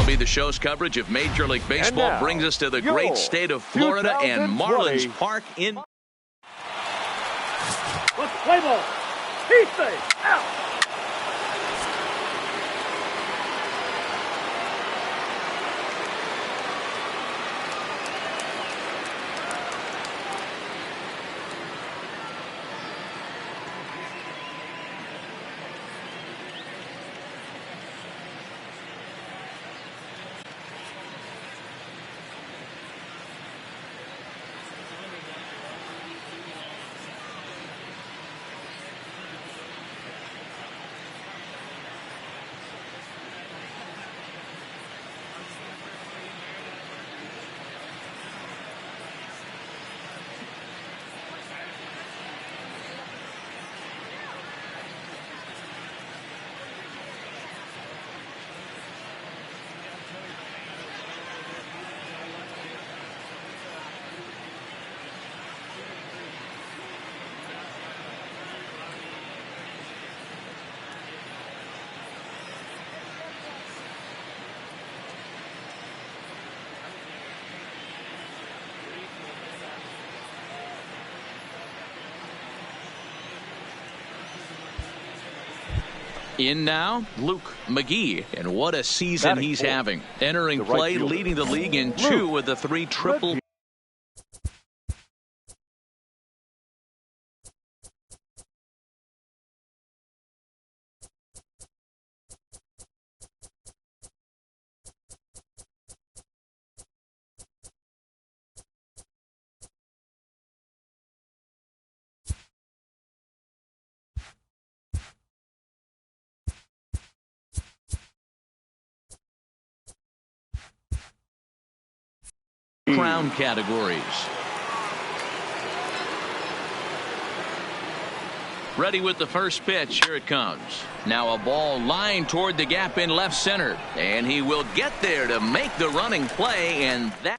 be the show's coverage of Major League Baseball. Brings us to the great state of Florida and Marlins Park in. Let's play ball. He's safe. Out. In now, Luke McGee, and what a season he's having. Entering play, leading the league in 2 of the 3 triple. Crown categories. Ready with the first pitch. Here it comes. Now a ball lined toward the gap in left center, and he will get there to make the running play, and that.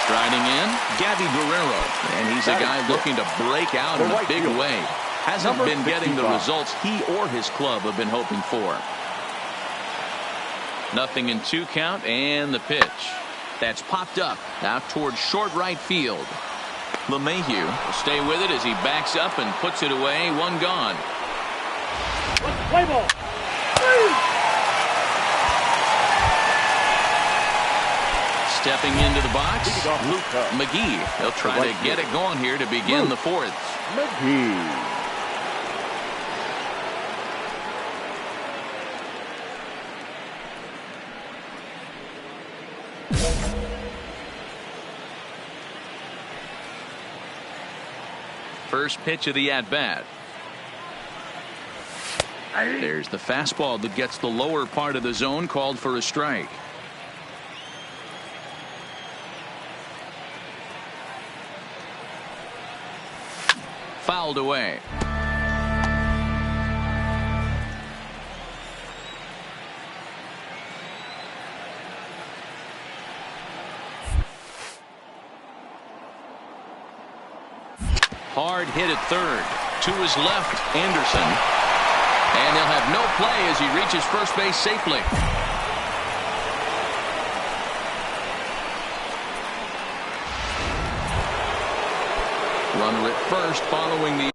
Striding in, Gabby Guerrero, and he's a guy looking to break out in a big way. Hasn't been getting the results he or his club have been hoping for. Nothing in 2 count, and the pitch. That's popped up out towards short right field. LeMahieu will stay with it as he backs up and puts it away. 1 gone. Let's play ball. Stepping into the box, Luke McGee. He'll try to get it going here to begin the 4th. McGee. First pitch of the at-bat. There's the fastball that gets the lower part of the zone, called for a strike. Fouled away. Hard hit at third. To his left, Anderson. And he'll have no play as he reaches first base safely. Runner at first following the.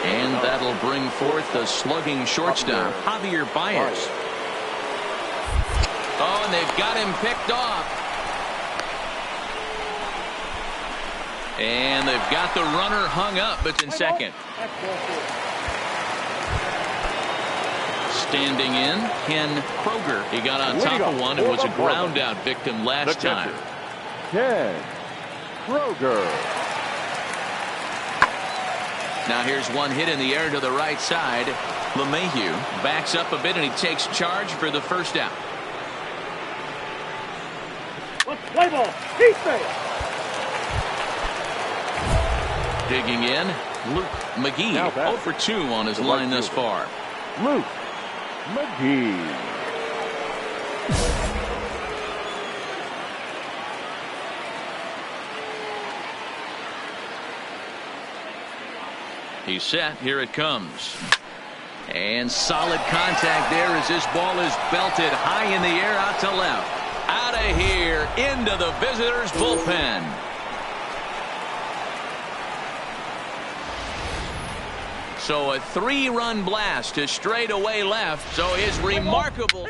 And that'll bring forth the slugging shortstop, Javier Baez. Oh, and they've got him picked off. And they've got the runner hung up, but in second. Standing in, Ken Kroger. He got on top of one and was a ground out victim last time. Ken Kroger. Now here's one hit in the air to the right side. LeMahieu backs up a bit and he takes charge for the first out. Let's play ball. He's safe. Digging in, Luke McGee, 0 for 2 on his line thus far. Luke McGee. He's set. Here it comes. And solid contact there as this ball is belted high in the air out to left. Out of here into the visitors' bullpen. So a 3-run blast to straightaway left. So his remarkable.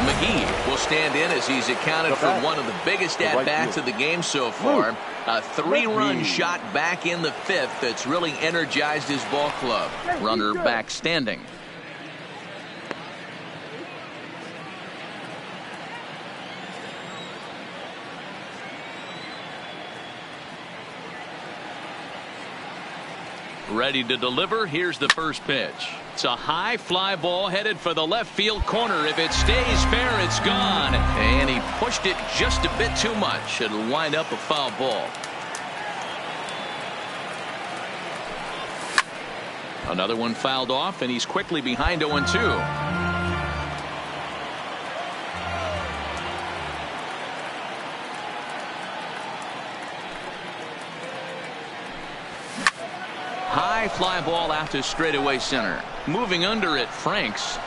McGee will stand in as he's accounted for one of the biggest at-bats of the game so far. A 3-run shot back in the 5th that's really energized his ball club. Runner back standing. Ready to deliver. Here's the first pitch. It's a high fly ball headed for the left field corner. If it stays fair, it's gone. And he pushed it just a bit too much. It'll wind up a foul ball. Another one fouled off, and he's quickly behind 0-2. High fly ball out to straightaway center. Moving under it, Franks.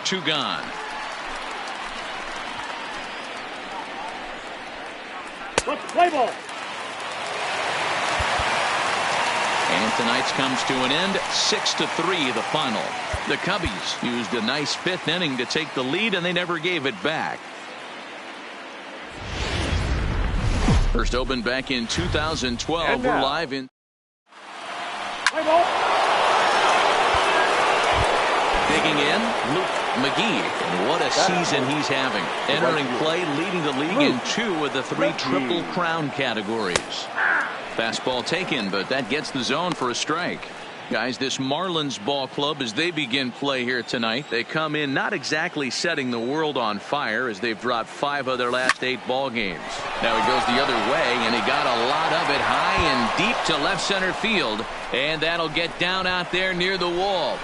2 gone. Let's play ball. And tonight's comes to an end. 6-3 the final. The Cubbies used a nice 5th inning to take the lead, and they never gave it back. First opened back in 2012. We're live in. Digging in, Luke McGee. And what a season he's having. Entering play, leading the league in 2 of the 3 Triple Crown categories. Fastball taken, but that gets the zone for a strike. Guys, this Marlins ball club, as they begin play here tonight, they come in not exactly setting the world on fire, as they've dropped 5 of their last 8 ball games. Now he goes the other way, and he got a lot of it high and deep to left center field, and that'll get down out there near the wall.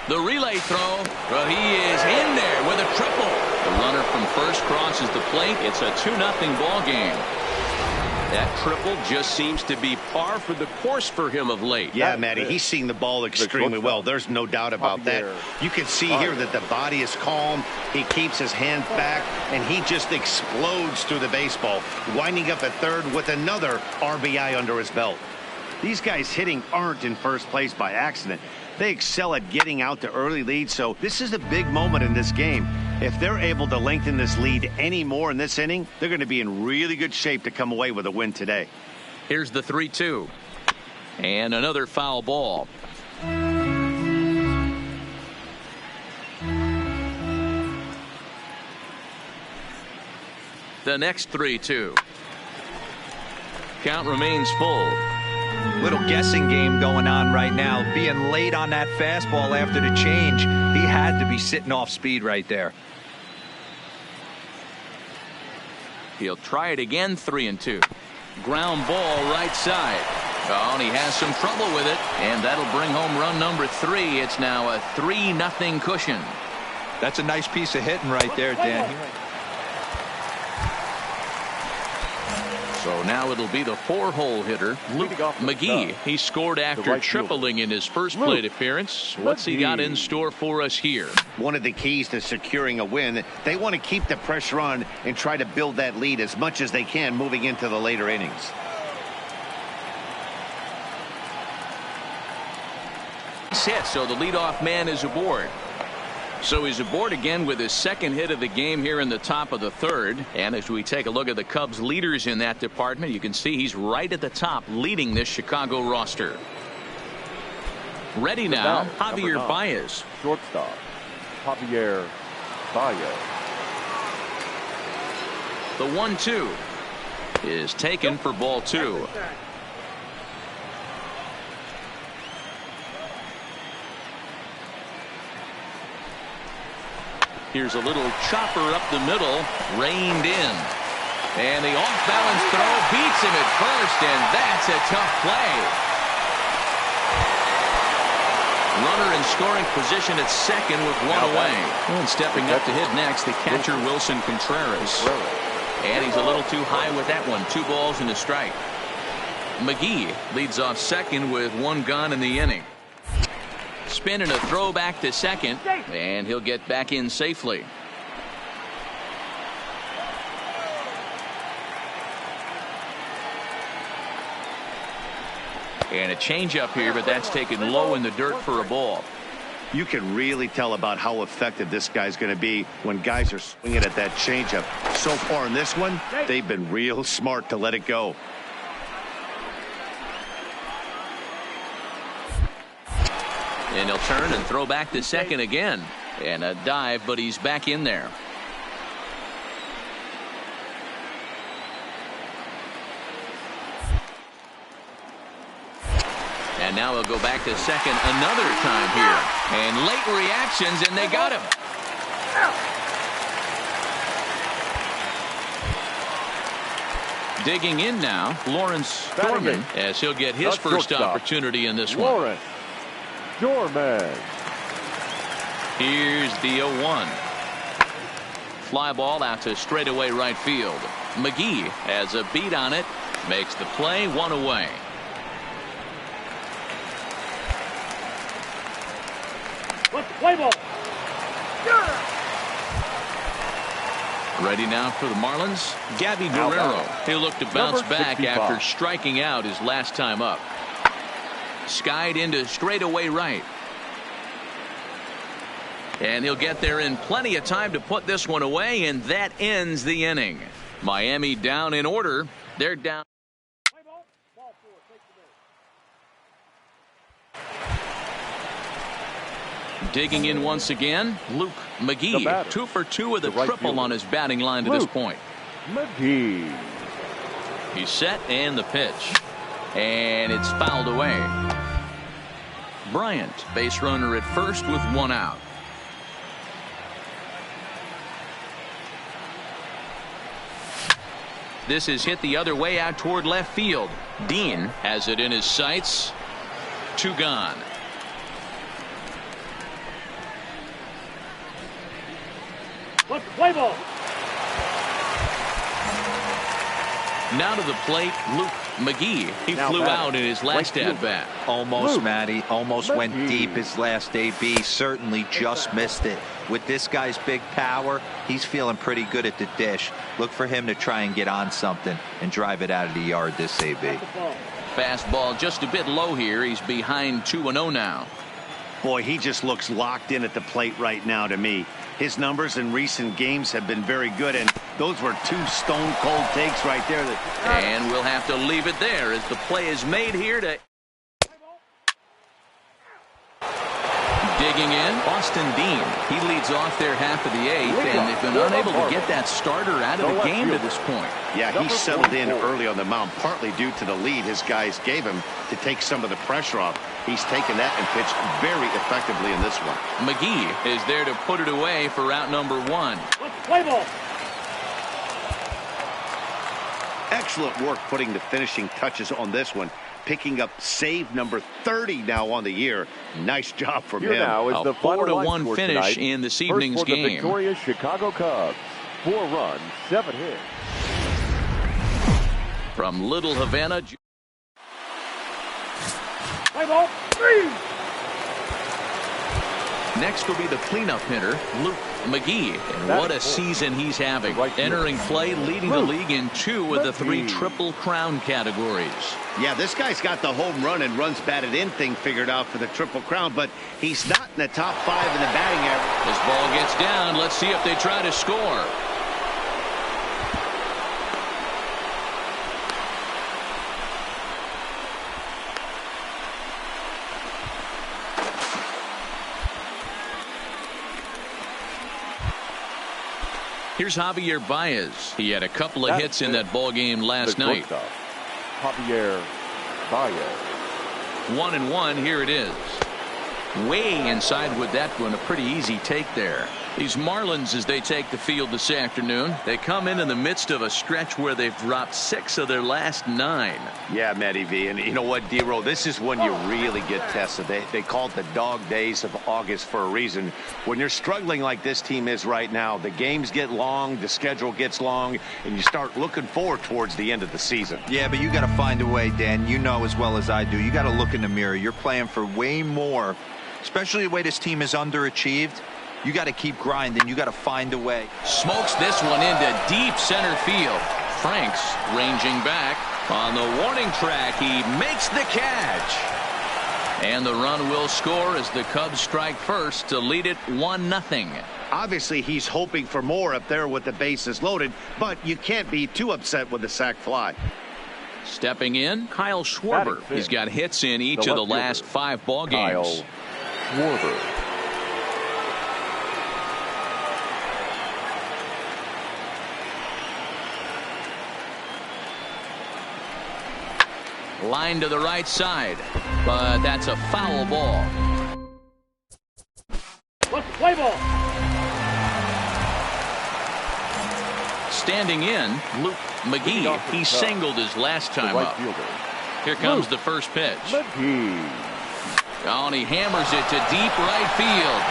The relay throw, well, he is in there with a triple. The runner from first crosses the plate. It's a 2-0 ball game. That triple just seems to be par for the course for him of late. Yeah, Matty, he's seeing the ball extremely well. There's no doubt about that. You can see here that the body is calm. He keeps his hands back, and he just explodes through the baseball, winding up at third with another RBI under his belt. These guys hitting aren't in first place by accident. They excel at getting out to early leads, so this is a big moment in this game. If they're able to lengthen this lead any more in this inning, they're going to be in really good shape to come away with a win today. Here's the 3-2. And another foul ball. The next 3-2. Count remains full. Little guessing game going on right now. Being late on that fastball after the change, he had to be sitting off speed right there. He'll try it again. 3-2. Ground ball right side. Oh, and he has some trouble with it, and that'll bring home run number 3. It's now a 3-0 cushion. That's a nice piece of hitting right there, Dan. So now it'll be the 4-hole hitter, Luke McGee. He scored after tripling in his first plate appearance. What's he got in store for us here? One of the keys to securing a win, they want to keep the pressure on and try to build that lead as much as they can moving into the later innings. He's hit, so the leadoff man is aboard. So he's aboard again with his second hit of the game here in the top of the 3rd. And as we take a look at the Cubs leaders in that department, you can see he's right at the top leading this Chicago roster. Ready now, Javier Baez. Shortstop, Javier Baez. The 1-2 is taken for ball 2. Here's a little chopper up the middle, reined in. And the off-balance throw beats him at first, and that's a tough play. Runner in scoring position at second with one away. And stepping up to hit next, the catcher Wilson Contreras. And he's a little too high with that one. 2 balls and a strike. McGee leads off second with 1 gone in the inning. Spin and a throw back to second, and he'll get back in safely. And a changeup here, but that's taken low in the dirt for a ball. You can really tell about how effective this guy's going to be when guys are swinging at that changeup. So far in this one, they've been real smart to let it go. And he'll turn and throw back to second again. And a dive, but he's back in there. And now he'll go back to second another time here. And late reactions, and they got him. Digging in now, Lawrence Dorman, as he'll get his first opportunity in this one. Lawrence Dorman. Here's the 0-1. Fly ball out to straightaway right field. McGee has a beat on it, makes the play, 1 away. Let's play ball. Ready now for the Marlins, Gabby Guerrero. He'll look to bounce back after striking out his last time up. Skied into straightaway right. And he'll get there in plenty of time to put this one away, and that ends the inning. Miami down in order. They're down. Play ball. Ball 4. Take the base. Digging in once again, Luke McGee. 2 for 2 with a triple on his batting line to this point. McGee. He's set, and the pitch. And it's fouled away. Bryant, base runner at first with 1 out. This is hit the other way out toward left field. Dean has it in his sights. 2 gone. Let's play ball. Now to the plate, Luke McGee. He flew out in his last at-bat. Almost, Matty. Almost went deep his last AB. Certainly just missed it. With this guy's big power, he's feeling pretty good at the dish. Look for him to try and get on something and drive it out of the yard this AB. Fastball just a bit low here. He's behind 2-0 now. Boy, he just looks locked in at the plate right now to me. His numbers in recent games have been very good, and those were 2 stone-cold takes right there. And we'll have to leave it there as the play is made here to... Digging in, Austin Dean. He leads off their half of the 8th, and they've been unable to get that starter out of the game to this point. Yeah, he settled in early on the mound, partly due to the lead his guys gave him to take some of the pressure off. He's taken that and pitched very effectively in this one. McGee is there to put it away for out number 1. Let's play ball. Excellent work putting the finishing touches on this one. Picking up save number 30 now on the year. Nice job from him. Now is A the 4-1 finish in this evening's game. The game. victorious Chicago Cubs. 4 runs, 7 hits. From Little Havana. Play ball. 3. Next will be the cleanup hitter, Luke McGee. And what a season he's having. Entering play, leading the league in 2 of the 3 Triple Crown categories. Yeah, this guy's got the home run and runs batted in thing figured out for the Triple Crown, but he's not in the top 5 in the batting average. This ball gets down. Let's see if they try to score. Here's Javier Baez. He had a couple of hits in that ball game last night. Javier Baez. 1-1. Here it is. Way inside with that one. A pretty easy take there. These Marlins, as they take the field this afternoon, they come in the midst of a stretch where they've dropped 6 of their last 9. Yeah, Matty V. And you know what, D-Roll, this is when you really get tested. They call it the dog days of August for a reason. When you're struggling like this team is right now, the games get long, the schedule gets long, and you start looking forward towards the end of the season. Yeah, but you got to find a way, Dan. You know as well as I do. You got to look in the mirror. You're playing for way more, especially the way this team is underachieved. You got to keep grinding. You got to find a way. Smokes this one into deep center field. Franks ranging back on the warning track. He makes the catch. And the run will score as the Cubs strike first to lead it 1-0. Obviously, he's hoping for more up there with the bases loaded, but you can't be too upset with the sac fly. Stepping in, Kyle Schwarber. He's got hits in each of the last 5 ball games. Kyle Schwarber. Line to the right side, but that's a foul ball. What's the play ball? Standing in, Luke McGee. He singled his last time up. Here comes the first pitch. McGee. Oh, and he hammers it to deep right field.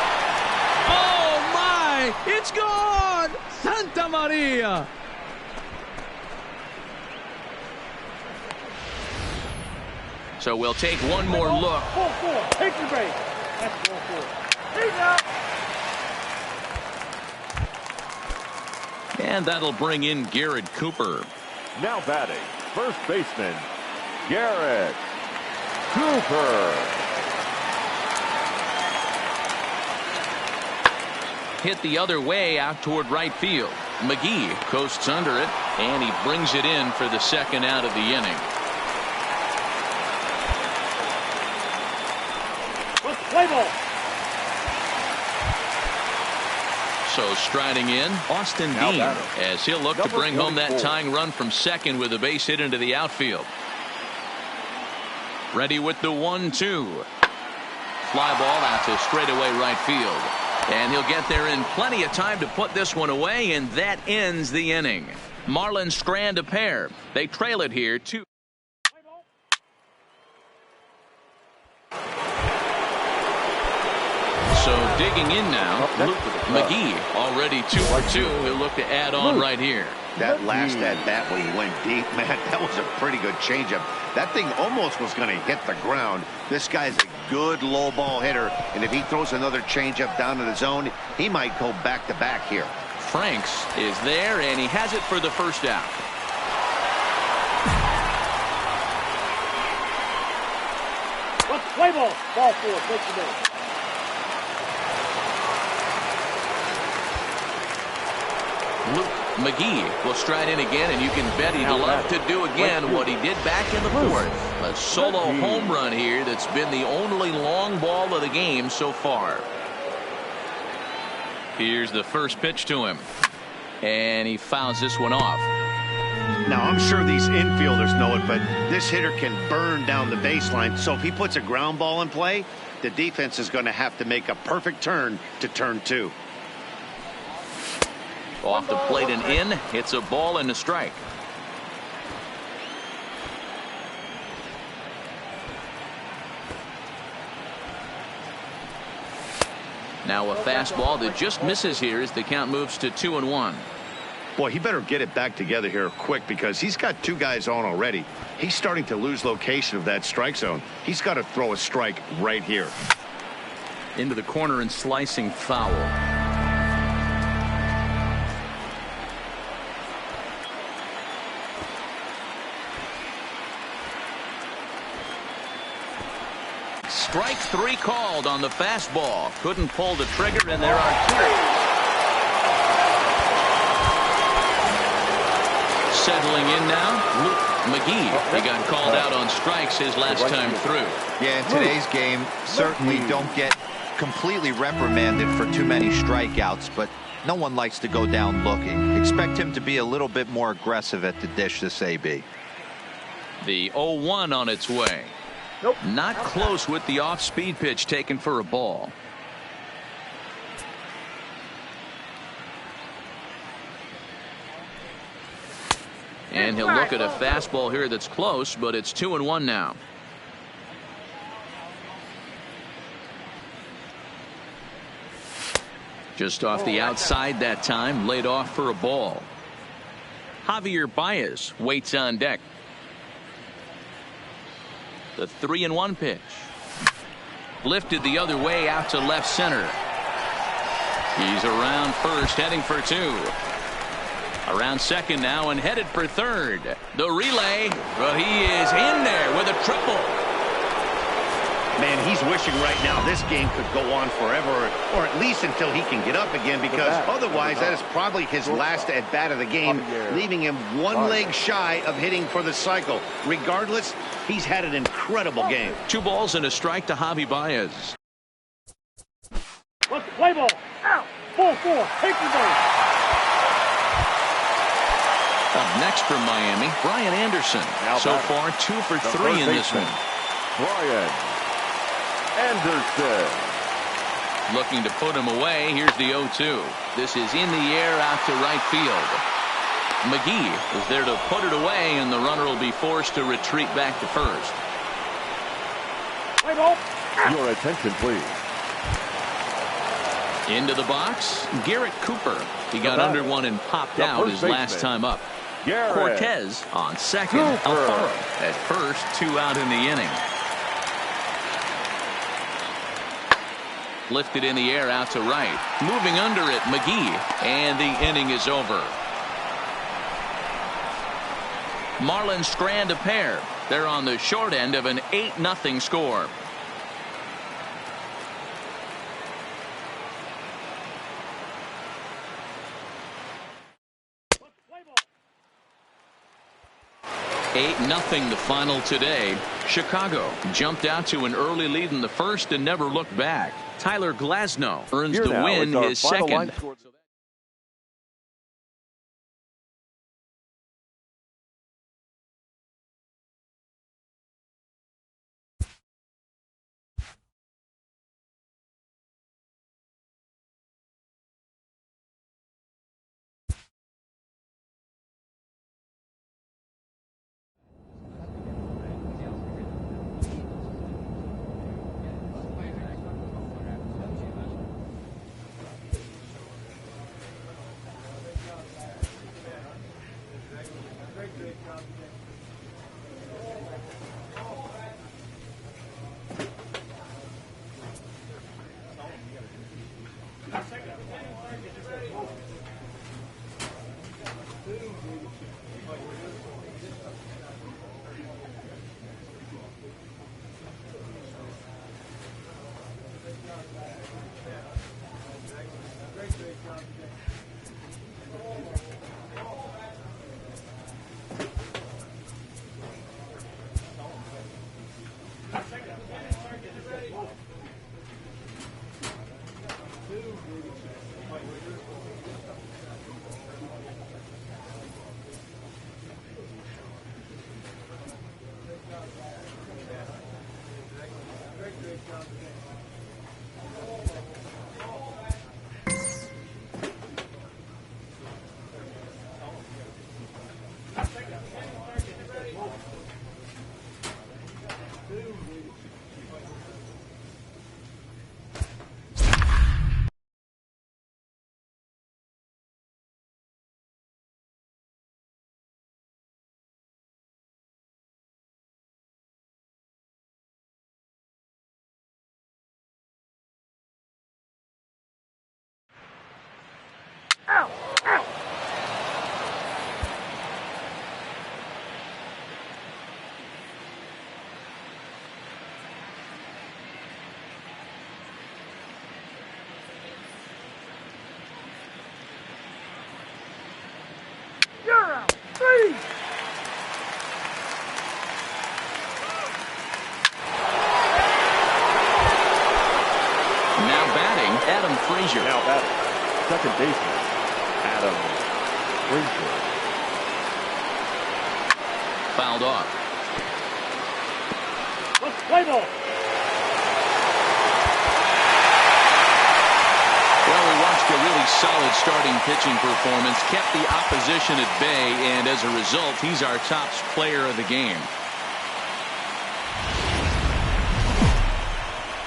Oh, my! It's gone! Santa Maria! So we'll take one more look. 4-4. Take the base. That's 4-4. Take out. And that'll bring in Garrett Cooper. Now batting, first baseman, Garrett Cooper. Hit the other way out toward right field. McGee coasts under it, and he brings it in for the second out of the inning. What's the play ball? So striding in, Austin Dean, as he'll look to bring home that tying run from second with a base hit into the outfield. Ready with the 1-2. Fly ball out to straightaway right field. And he'll get there in plenty of time to put this one away, and that ends the inning. Marlins strand a pair. They trail it here 2. So digging in now, Luke McGee already 2 for 2. He'll look to add on right here. That last at bat when he went deep, man, that was a pretty good changeup. That thing almost was going to hit the ground. This guy's a good low ball hitter, and if he throws another changeup down to the zone, he might go back to back here. Franks is there, and he has it for the first out. What's the play ball? Ball 4. Take the base. Luke McGee will stride in again, and you can bet he'd love to do again what he did back in the 4th. A solo home run here that's been the only long ball of the game so far. Here's the first pitch to him, and he fouls this one off. Now, I'm sure these infielders know it, but this hitter can burn down the baseline, so if he puts a ground ball in play, the defense is going to have to make a perfect turn to turn 2. Off the plate and in. It's a ball and a strike. Now a fastball that just misses here as the count moves to 2-1. Boy, he better get it back together here quick because he's got 2 guys on already. He's starting to lose location of that strike zone. He's got to throw a strike right here. Into the corner and slicing foul. Strike 3 called on the fastball. Couldn't pull the trigger, and there are 2. Settling in now, Luke McGee. He got called out on strikes his last time through. Yeah, in today's game, certainly don't get completely reprimanded for too many strikeouts, but no one likes to go down looking. Expect him to be a little bit more aggressive at the dish this AB. The 0-1 on its way. Not close with the off-speed pitch taken for a ball. And he'll look at a fastball here that's close, but it's 2-1 now. Just off the outside that time, laid off for a ball. Javier Baez waits on deck. The 3-1 pitch. Lifted the other way out to left center. He's around first, heading for two. Around second now and headed for third. The relay, well, he is in there with a triple. Man, he's wishing right now this game could go on forever, or at least until he can get up again, because otherwise that is probably his last at-bat of the game, leaving him one leg shy of hitting for the cycle. Regardless, he's had an incredible game. 2 balls and a strike to Javi Baez. What's the play ball? Out. 4-4. Take your base. Up next from Miami, Brian Anderson. So far 2 for 3 in this one. Brian Anderson. Looking to put him away. Here's the 0-2. This is in the air out to right field. McGee is there to put it away, and the runner will be forced to retreat back to first. Play ball. Your attention, please. Into the box, Garrett Cooper. He got under one and popped out his last time up. Cortez on second. Alfaro at first. 2 out in the inning. Lifted in the air out to right. Moving under it, McGee. And the inning is over. Marlins strand a pair. They're on the short end of an 8-0 score. Play ball. 8-0 the final today. Chicago jumped out to an early lead in the first and never looked back. Tyler Glasnow earns the win, his second. Out. Out. You're out. 3. Now batting, Adam Frazier. Now batting, second baseman, Adam Frazier. Fouled off. Let's play ball. Well, we watched a really solid starting pitching performance, kept the opposition at bay, and as a result, he's our top player of the game.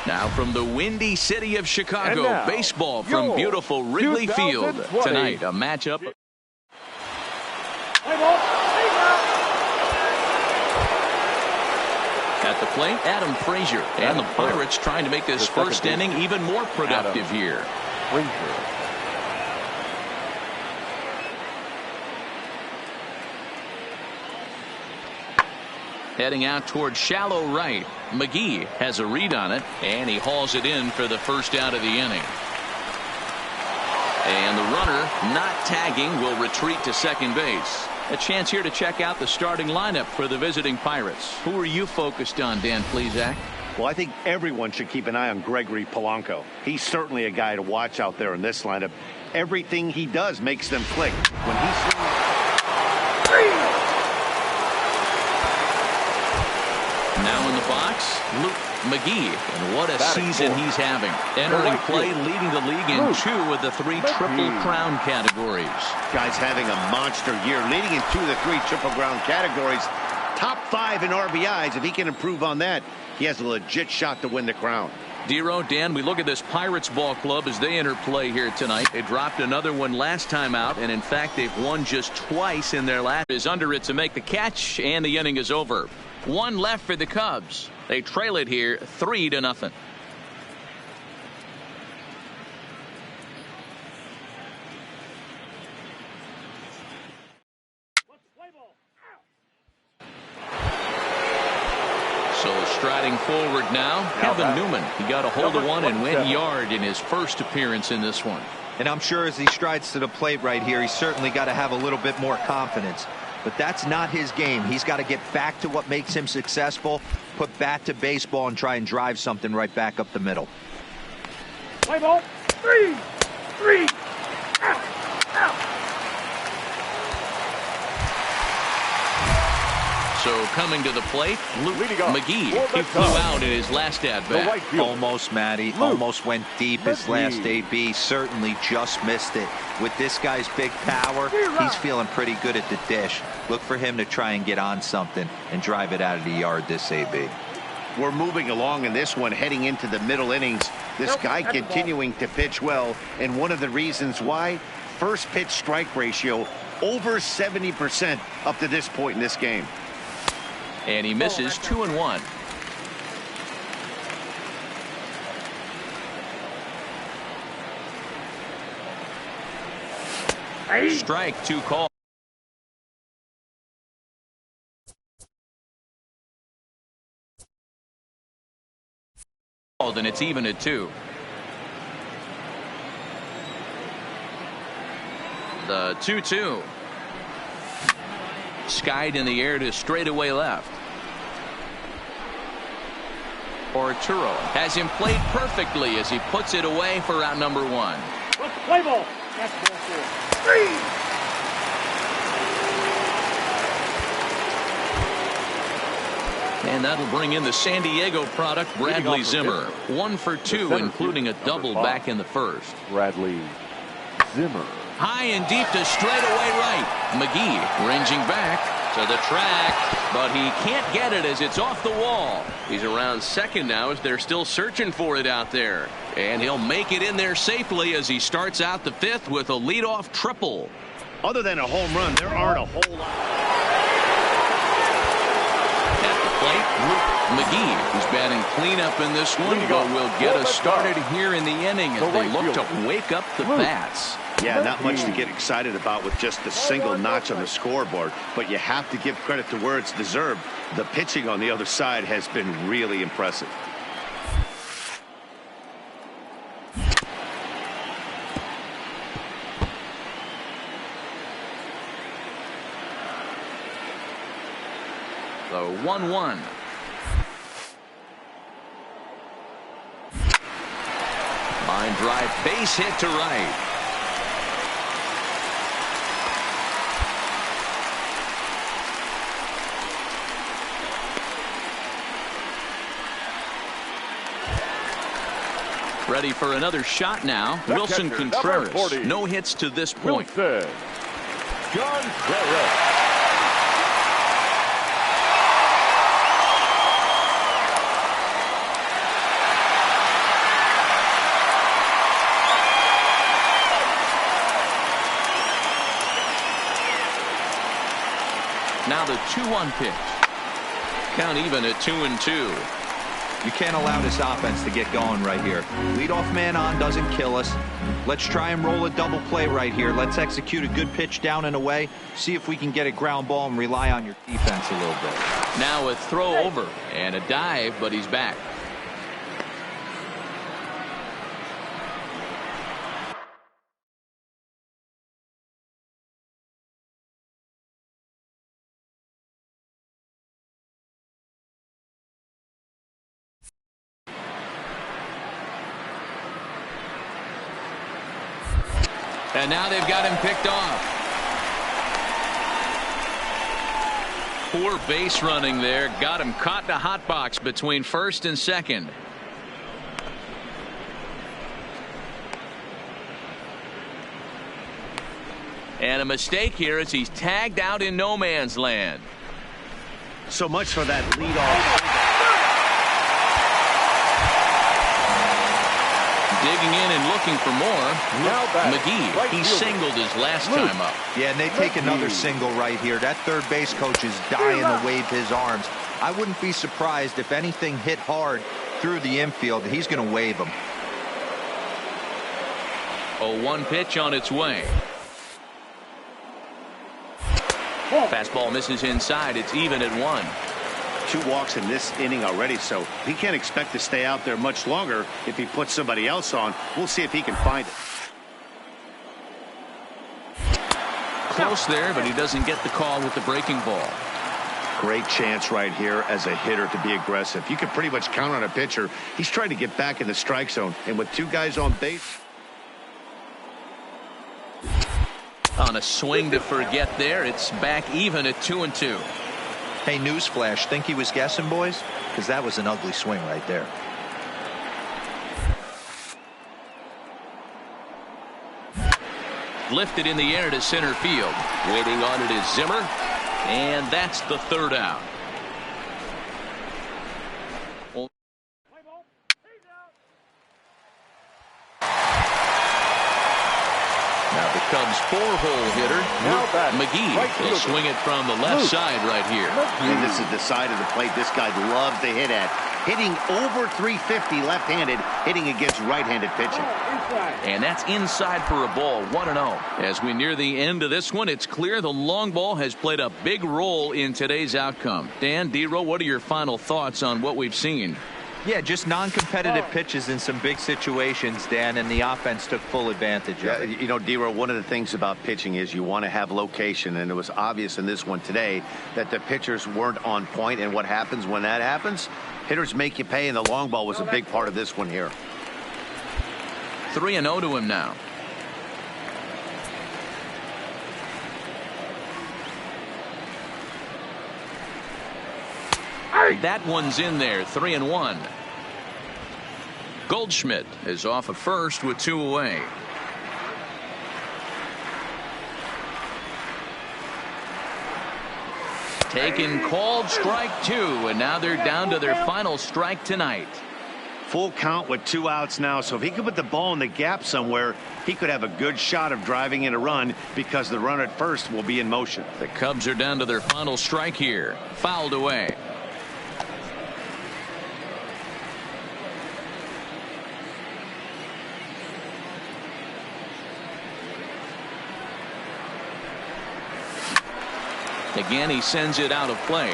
Now from the windy city of Chicago, baseball from beautiful Wrigley Field. Tonight, a matchup. At the plate, Adam Frazier. And the Pirates trying to make this first inning even more productive here. Heading out towards shallow right. McGee has a read on it, and he hauls it in for the first out of the inning. And the runner, not tagging, will retreat to second base. A chance here to check out the starting lineup for the visiting Pirates. Who are you focused on, Dan Plesac? Well, I think everyone should keep an eye on Gregory Polanco. He's certainly a guy to watch out there in this lineup. Everything he does makes them click. When he swings. Now in the box, Luke McGee, and what a season he's having. Entering play, leading the league in 2 of the 3 Triple Crown categories. Guy's having a monster year, leading in 2 of the 3 Triple Crown categories. Top 5 in RBIs. If he can improve on that, he has a legit shot to win the crown. Dero, Dan, we look at this Pirates ball club as they enter play here tonight. They dropped another one last time out, and in fact, they've won just twice in their last. Is under it to make the catch, and the inning is over. 1 left for the Cubs. They trail it here 3-0. So striding forward now, Kevin Newman. He got a hold of one and went yard in his first appearance in this one. And I'm sure as he strides to the plate right here, he's certainly got to have a little bit more confidence. But that's not his game. He's got to get back to what makes him successful, put bat to baseball, and try and drive something right back up the middle. Play ball. 3. Out. So coming to the plate, Luke McGee. He flew out in his last at-bat. Almost, Matty. Almost went deep his last AB. Certainly just missed it. With this guy's big power, he's feeling pretty good at the dish. Look for him to try and get on something and drive it out of the yard this AB. We're moving along in this one, heading into the middle innings. This guy continuing to pitch well, and one of the reasons why, first pitch strike ratio over 70% up to this point in this game. And he misses 2-1. Strike 2 call. And it's even at 2. The 2-2. Skied in the air to straightaway left. Arturo has him played perfectly as he puts it away for out number 1. Play ball. That's ball 4. 3. And that'll bring in the San Diego product, Bradley Zimmer. 1 for 2, including a double back in the first. Bradley Zimmer. High and deep to straightaway right. McGee ranging back to the track, but he can't get it as it's off the wall. He's around second now as they're still searching for it out there. And he'll make it in there safely as he starts out the 5th with a leadoff triple. Other than a home run, there aren't a whole lot. At the plate, Luke McGee, who's batting cleanup in this one, but will get us started here in the inning as they look to wake up the bats. Yeah, not much to get excited about with just a single notch on the scoreboard, but you have to give credit to where it's deserved. The pitching on the other side has been really impressive. The 1-1. Line drive, base hit to right. Ready for another shot now. The Wilson catcher, Contreras. number 40. No hits to this point. Wilson Contreras. Now the 2-1 pitch. Count even at 2-2. You can't allow this offense to get going right here. Leadoff man on doesn't kill us. Let's try and roll a double play right here. Let's execute a good pitch down and away. See if we can get a ground ball and rely on your defense a little bit. Now a throw over and a dive, but he's back. And now they've got him picked off. Poor base running there. Got him caught in a hot box between first and second. And a mistake here as he's tagged out in no man's land. So much for that leadoff. Digging in and looking for more. McGee, he singled his last time up. Yeah, and they take another single right here. That third base coach is dying to wave his arms. I wouldn't be surprised if anything hit hard through the infield. He's going to wave them. 0-1 pitch on its way. Fastball misses inside. It's even at 1. 2 walks in this inning already, so he can't expect to stay out there much longer. If he puts somebody else on, we'll see if he can find it. Close there, but he doesn't get the call with the breaking ball. Great chance right here as a hitter to be aggressive. You can pretty much count on a pitcher. He's trying to get back in the strike zone, and with 2 guys on base. On a swing to forget there, it's back even at 2-2. Hey, newsflash, think he was guessing, boys? Because that was an ugly swing right there. Lifted in the air to center field. Waiting on it is Zimmer. And that's the 3rd out. Now the Cubs 4-hole hitter, McGee, will swing it from the left side right here. And this is the side of the plate this guy loves to hit at. Hitting over 350 left-handed, hitting against right-handed pitching. And that's inside for a ball, 1-0. As we near the end of this one, it's clear the long ball has played a big role in today's outcome. Dan, D-Row, what are your final thoughts on what we've seen? Yeah, just non-competitive pitches in some big situations, Dan, and the offense took full advantage of it. You know, D-Row, one of the things about pitching is you want to have location, and it was obvious in this one today that the pitchers weren't on point, and what happens when that happens? Hitters make you pay, and the long ball was a big part of this one here. 3-0 to him now. That one's in there, 3-1. Goldschmidt is off at first with 2 away. Taken, called, strike 2, and now they're down to their final strike tonight. Full count with 2 outs now, so if he could put the ball in the gap somewhere, he could have a good shot of driving in a run because the runner at first will be in motion. The Cubs are down to their final strike here. Fouled away. Again, he sends it out of play.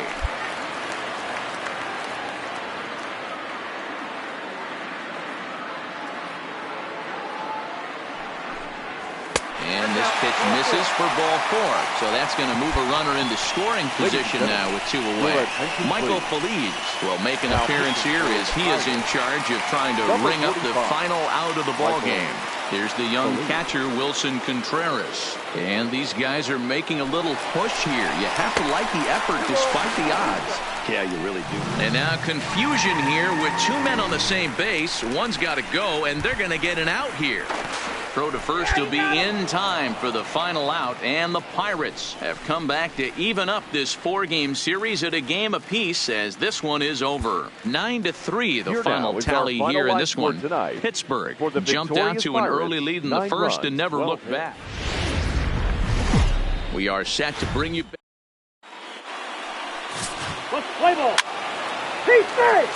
And this pitch misses for ball 4. So that's going to move a runner into scoring position now with 2 away. Michael Feliz will make an appearance here as he is in charge of trying to ring up the final out of the ball game. Here's the young catcher, Wilson Contreras. And these guys are making a little push here. You have to like the effort despite the odds. Yeah, you really do. And now confusion here with 2 men on the same base. One's got to go, and they're going to get an out here. Throw to first will be in time for the final out, and the Pirates have come back to even up this 4-game series at a game apiece as this one is over. 9-3 the final tally here in this one. Pittsburgh jumped out to an early lead in the first and never looked back. We are set to bring you back. Let's play ball. P3.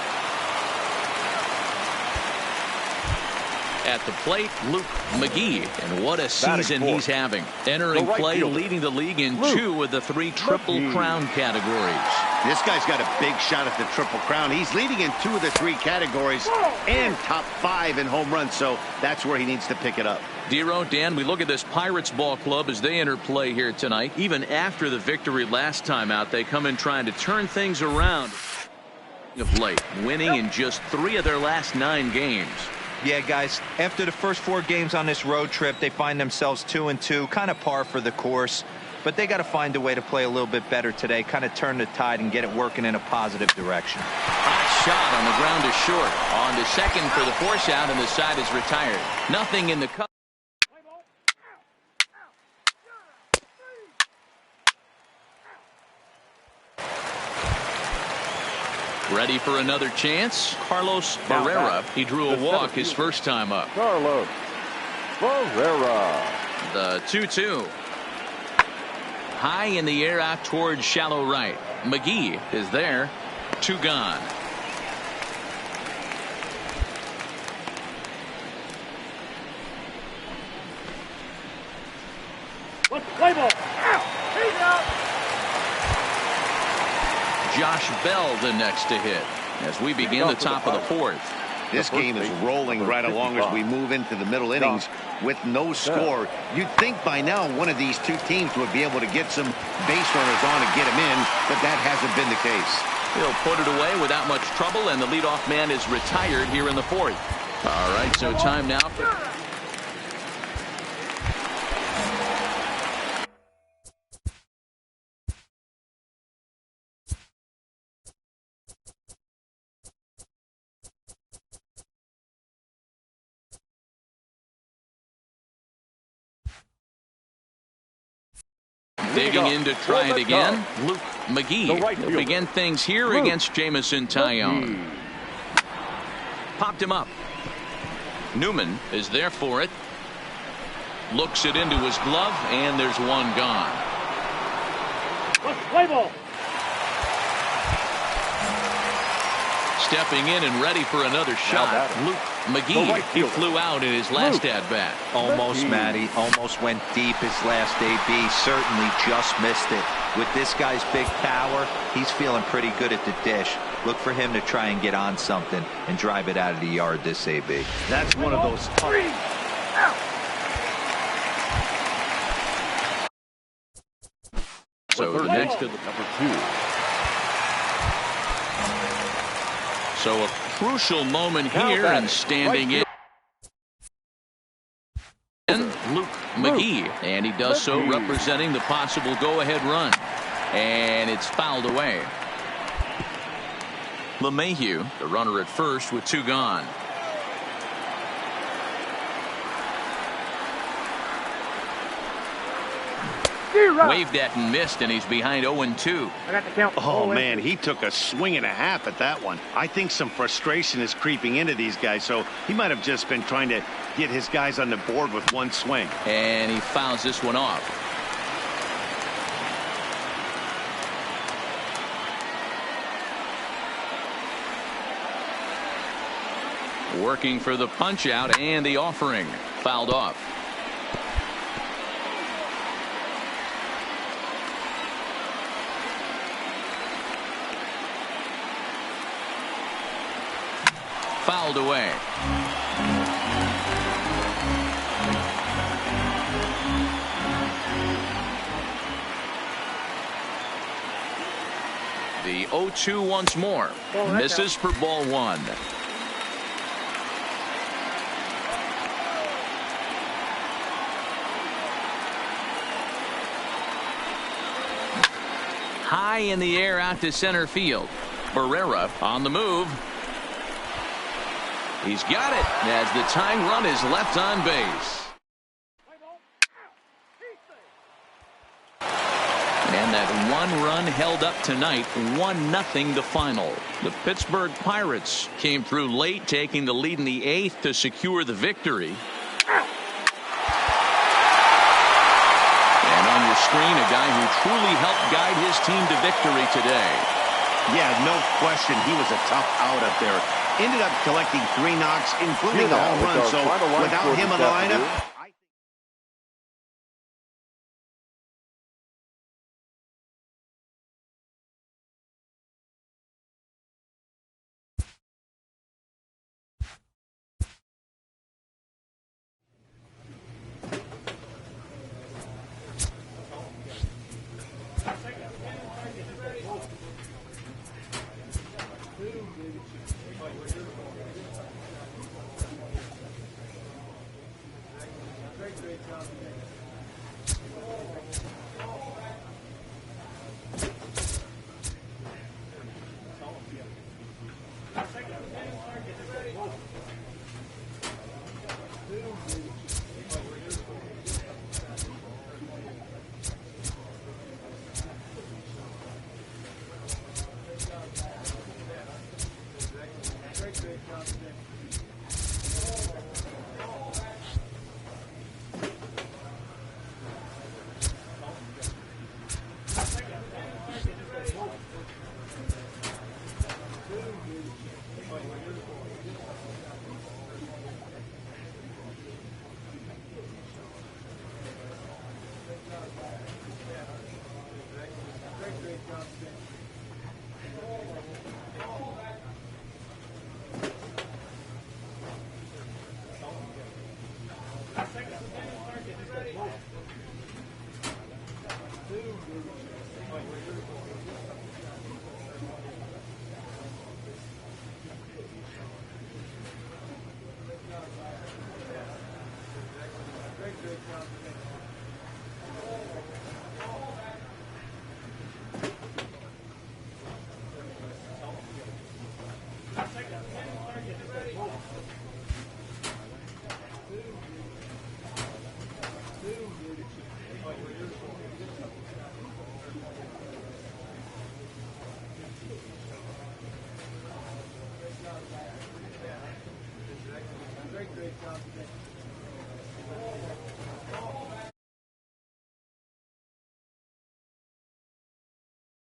At the plate, Luke McGee, and what a season he's having. Entering play, leading the league in 2 of the 3 Triple Crown categories. This guy's got a big shot at the Triple Crown. He's leading in 2 of the 3 categories and top 5 in home runs, so that's where he needs to pick it up. Dero, Dan, we look at this Pirates ball club as they enter play here tonight. Even after the victory last time out, they come in trying to turn things around of late, winning in just 3 of their last 9 games. Yeah, guys, after the first 4 games on this road trip, they find themselves 2-2, kind of par for the course. But they got to find a way to play a little bit better today, kind of turn the tide and get it working in a positive direction. Hot shot on the ground is short. On to second for the force out, and the side is retired. Nothing in the cut. Ready for another chance. Carlos Barrera. He drew a walk his first time up. Carlos Barrera. The 2-2. High in the air out towards shallow right. McGee is there. 2 gone. Let's play ball. He's out. Josh Bell the next to hit as we begin the top of the 4th. This game is rolling right along as we move into the middle innings with no score. You'd think by now one of these 2 teams would be able to get some base runners on and get them in, but that hasn't been the case. He'll put it away without much trouble, and the leadoff man is retired here in the 4th. All right, so time now for... Digging in to try it again, Luke McGee. He'll begin things here against Jamison Tyone. Popped him up. Newman is there for it. Looks it into his glove, and there's 1 gone. Let's play ball. Stepping in and ready for another shot, Luke McGee. He flew out in his last at-bat. Almost, Matty. Almost went deep his last AB. Certainly just missed it. With this guy's big power, he's feeling pretty good at the dish. Look for him to try and get on something and drive it out of the yard this AB. That's one of those tough. So next to the number 2. So a crucial moment here, and standing in Luke McGee, and he does so representing the possible go-ahead run, and it's fouled away. LeMahieu, the runner at first with 2 gone. Waved at and missed, and he's behind 0-2. I got the count. Oh, man, he took a swing and a half at that one. I think some frustration is creeping into these guys, so he might have just been trying to get his guys on the board with 1 swing. And he fouls this one off. Working for the punch out, and the offering fouled off. Fouled away. The 0-2 once more. Misses for ball one. High in the air out to center field. Barrera on the move. He's got it as the tying run is left on base. And that one run held up tonight, 1-0 the final. The Pittsburgh Pirates came through late, taking the lead in the 8th to secure the victory. And on your screen, a guy who truly helped guide his team to victory today. Yeah, no question. He was a tough out up there. Ended up collecting 3 knocks, including a home run. So without him in the lineup,